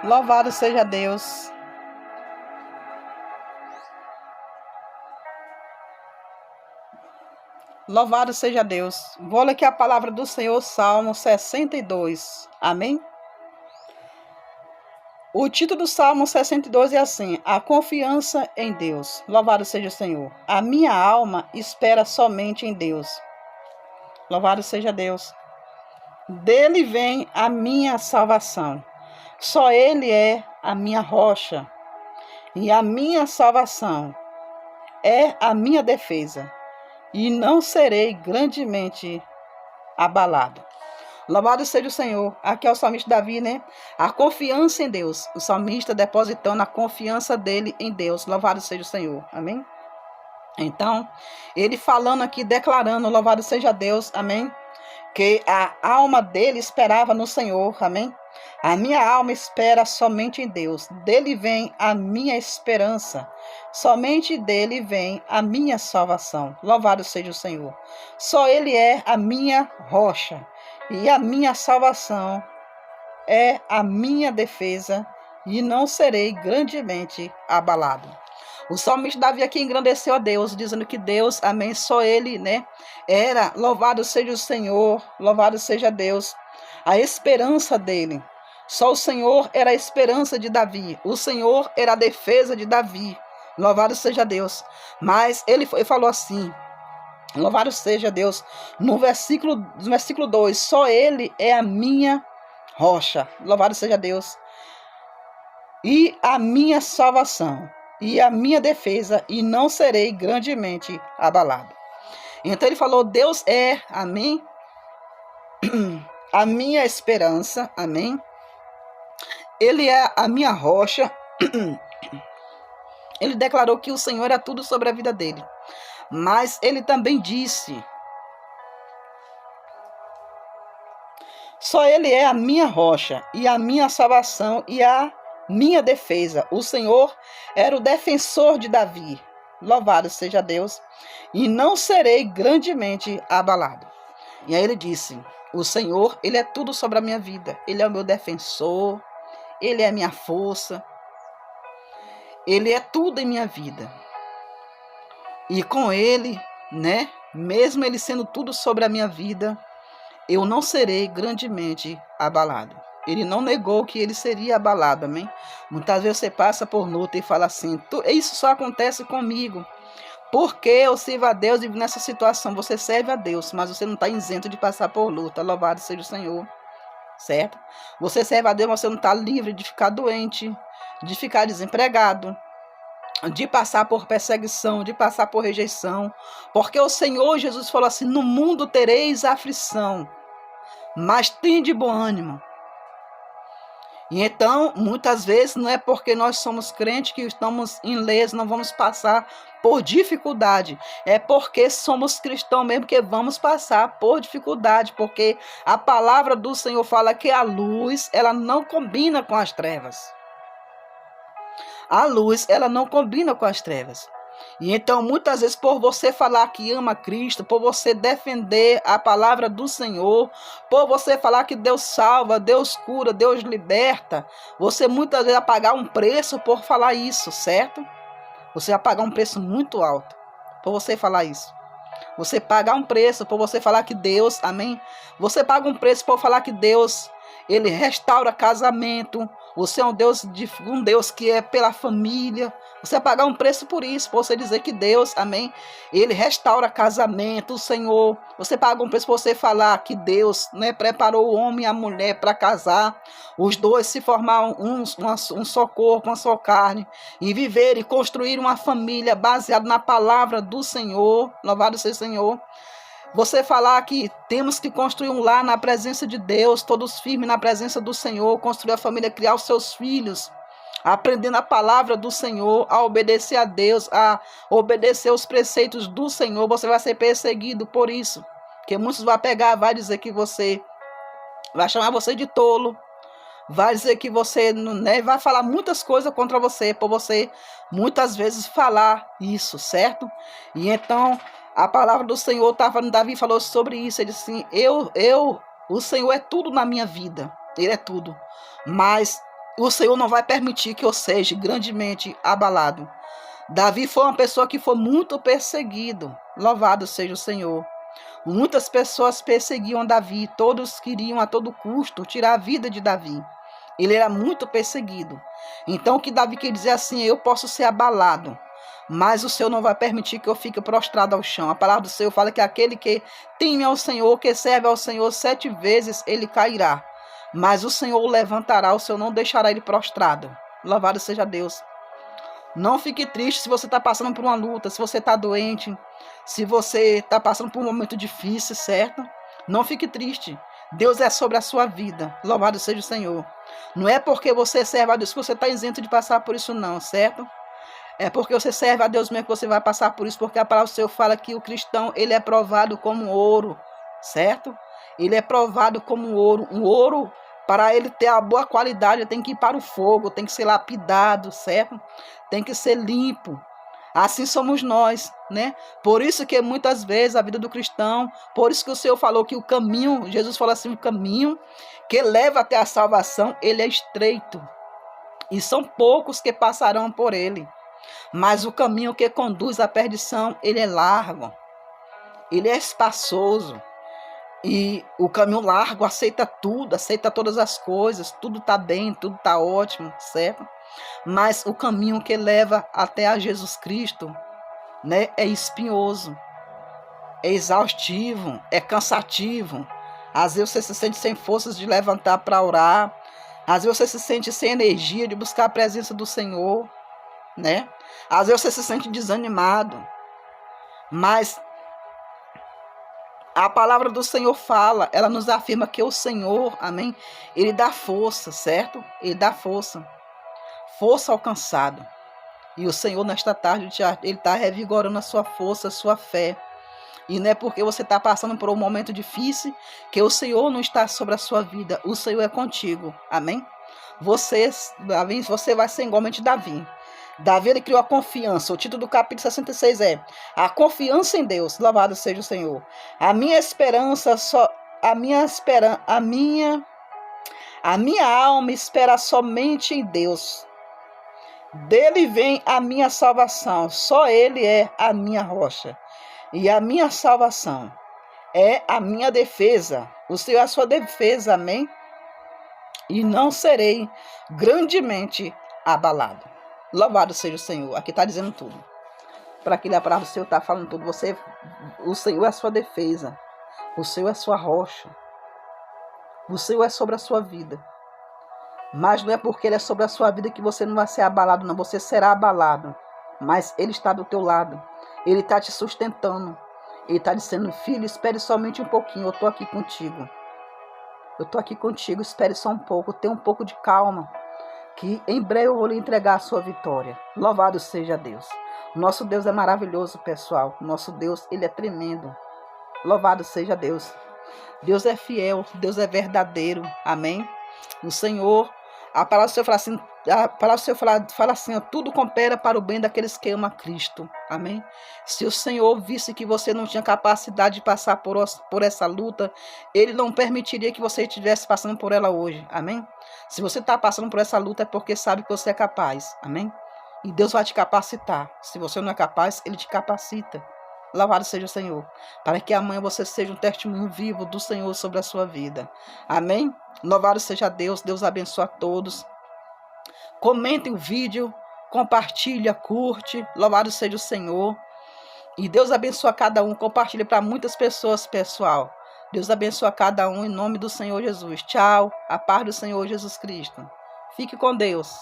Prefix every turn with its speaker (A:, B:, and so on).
A: Louvado seja Deus. Louvado seja Deus. Vou ler aqui a palavra do Senhor, Salmo 62. Amém? O título do Salmo 62 é assim: A confiança em Deus. Louvado seja o Senhor. A minha alma espera somente em Deus. Louvado seja Deus. Dele vem a minha salvação. Só Ele é a minha rocha. E a minha salvação é a minha defesa. E não serei grandemente abalado. Louvado seja o Senhor. Aqui é o salmista Davi, né? A confiança em Deus. O salmista depositando a confiança dele em Deus. Louvado seja o Senhor. Amém? Então, ele falando aqui, declarando, louvado seja Deus. Amém? Que a alma dele esperava no Senhor. Amém? A minha alma espera somente em Deus. Dele vem a minha esperança. Somente dele vem a minha salvação. Louvado seja o Senhor. Só Ele é a minha rocha. E a minha salvação é a minha defesa. E não serei grandemente abalado. O salmista Davi aqui engrandeceu a Deus, dizendo que Deus, amém, só Ele, né? Era, louvado seja o Senhor, louvado seja Deus, a esperança dele. Só o Senhor era a esperança de Davi. O Senhor era a defesa de Davi. Louvado seja Deus. Mas ele falou assim, louvado seja Deus, no versículo 2, só Ele é a minha rocha. Louvado seja Deus. E a minha salvação. E a minha defesa, e não serei grandemente abalado. Então ele falou, Deus é, amém, a minha esperança, amém. Ele é a minha rocha. Ele declarou que o Senhor era tudo sobre a vida dele. Mas ele também disse, só Ele é a minha rocha, e a minha salvação, e a minha defesa. O Senhor era o defensor de Davi. Louvado seja Deus. E não serei grandemente abalado. E aí ele disse, o Senhor, Ele é tudo sobre a minha vida. Ele é o meu defensor. Ele é a minha força. Ele é tudo em minha vida. E com Ele, né, mesmo Ele sendo tudo sobre a minha vida, eu não serei grandemente abalado. Ele não negou que ele seria abalado, amém? Muitas vezes você passa por luta e fala assim, isso só acontece comigo, porque eu sirvo a Deus e nessa situação você serve a Deus, mas você não está isento de passar por luta. Louvado seja o Senhor, certo? Você serve a Deus, mas você não está livre de ficar doente, de ficar desempregado, de passar por perseguição, de passar por rejeição, porque o Senhor Jesus falou assim, no mundo tereis aflição, mas tende bom ânimo. E então, muitas vezes, não é porque nós somos crentes que estamos ilesos, não vamos passar por dificuldade. É porque somos cristãos mesmo que vamos passar por dificuldade, porque a palavra do Senhor fala que a luz, ela não combina com as trevas. A luz, ela não combina com as trevas. E então, muitas vezes, por você falar que ama Cristo, por você defender a palavra do Senhor, por você falar que Deus salva, Deus cura, Deus liberta, você muitas vezes vai pagar um preço por falar isso, certo? Você vai pagar um preço muito alto por você falar isso. Você paga um preço por você falar que Deus, amém? Você paga um preço por falar que Deus, Ele restaura casamento. Você é um Deus que é pela família. Você vai pagar um preço por isso, por você dizer que Deus, amém, Ele restaura casamento, o Senhor. Você paga um preço por você falar que Deus, né, preparou o homem e a mulher para casar, os dois se formar um só corpo, uma só carne, e viver e construir uma família baseada na palavra do Senhor. Louvado seja o Senhor. Você falar que temos que construir um lar na presença de Deus, todos firmes na presença do Senhor, construir a família, criar os seus filhos, aprendendo a palavra do Senhor, a obedecer a Deus, a obedecer os preceitos do Senhor. Você vai ser perseguido por isso, porque muitos vão pegar, vai dizer que você, vai chamar você de tolo, vai dizer que você, né, vai falar muitas coisas contra você, por você muitas vezes falar isso, certo? E então a palavra do Senhor estava, Davi falou sobre isso, ele disse assim, o Senhor é tudo na minha vida, Ele é tudo, mas o Senhor não vai permitir que eu seja grandemente abalado. Davi foi uma pessoa que foi muito perseguido. Louvado seja o Senhor. Muitas pessoas perseguiam Davi, todos queriam a todo custo tirar a vida de Davi. Ele era muito perseguido. Então o que Davi quer dizer assim, eu posso ser abalado, mas o Senhor não vai permitir que eu fique prostrado ao chão. A palavra do Senhor fala que aquele que teme ao Senhor, que serve ao Senhor 7 vezes, ele cairá. Mas o Senhor o levantará, o Senhor não deixará ele prostrado. Louvado seja Deus. Não fique triste se você está passando por uma luta, se você está doente, se você está passando por um momento difícil, certo? Não fique triste. Deus é sobre a sua vida. Louvado seja o Senhor. Não é porque você serve a Deus que você está isento de passar por isso não, certo? É porque você serve a Deus mesmo que você vai passar por isso, porque a palavra do Senhor fala que o cristão, ele é provado como ouro, certo? Ele é provado como ouro. Um ouro, para ele ter a boa qualidade, ele tem que ir para o fogo, tem que ser lapidado, certo? Tem que ser limpo. Assim somos nós, né? Por isso que muitas vezes a vida do cristão, por isso que o Senhor falou que o caminho, Jesus falou assim, o caminho que leva até a salvação, ele é estreito. E são poucos que passarão por ele. Mas o caminho que conduz à perdição, ele é largo. Ele é espaçoso. E o caminho largo aceita tudo, aceita todas as coisas, tudo está bem, tudo está ótimo, certo? Mas o caminho que leva até a Jesus Cristo, né, é espinhoso, é exaustivo, é cansativo. Às vezes você se sente sem forças de levantar para orar, às vezes você se sente sem energia de buscar a presença do Senhor, né? Às vezes você se sente desanimado, mas a palavra do Senhor fala, ela nos afirma que o Senhor, amém, ele dá força, certo? Ele dá força ao cansado. E o Senhor nesta tarde, ele está revigorando a sua força, a sua fé. E não é porque você está passando por um momento difícil que o Senhor não está sobre a sua vida. O Senhor é contigo, amém? Você vai ser igualmente Davi. Davi, ele criou a confiança. O título do capítulo 66 é A Confiança em Deus. Louvado seja o Senhor. A minha esperança, a minha alma espera somente em Deus. Dele vem a minha salvação. Só Ele é a minha rocha. E a minha salvação é a minha defesa. O Senhor é a sua defesa, amém? E não serei grandemente abalado. Louvado seja o Senhor. Aqui está dizendo tudo. Para aquele a palavra do Senhor está falando tudo. O Senhor é a sua defesa. O Senhor é a sua rocha. O Senhor é sobre a sua vida. Mas não é porque Ele é sobre a sua vida que você não vai ser abalado, não. Você será abalado. Mas Ele está do teu lado. Ele está te sustentando. Ele está dizendo, filho, espere somente um pouquinho. Eu estou aqui contigo. Eu estou aqui contigo. Espere só um pouco. Tenha um pouco de calma. Que em breve eu vou lhe entregar a sua vitória. Louvado seja Deus. Nosso Deus é maravilhoso, pessoal. Nosso Deus, Ele é tremendo. Louvado seja Deus. Deus é fiel. Deus é verdadeiro. Amém? O Senhor, a palavra do Senhor fala assim, fala assim, tudo coopera para o bem daqueles que amam a Cristo. Amém? Se o Senhor visse que você não tinha capacidade de passar por essa luta, Ele não permitiria que você estivesse passando por ela hoje. Amém? Se você está passando por essa luta é porque sabe que você é capaz. Amém? E Deus vai te capacitar. Se você não é capaz, Ele te capacita. Louvado seja o Senhor. Para que amanhã você seja um testemunho vivo do Senhor sobre a sua vida. Amém? Louvado seja Deus. Deus abençoe a todos. Comentem o vídeo. Compartilha, curte. Louvado seja o Senhor. E Deus abençoe a cada um. Compartilhe para muitas pessoas, pessoal. Deus abençoe a cada um em nome do Senhor Jesus. Tchau. A paz do Senhor Jesus Cristo. Fique com Deus.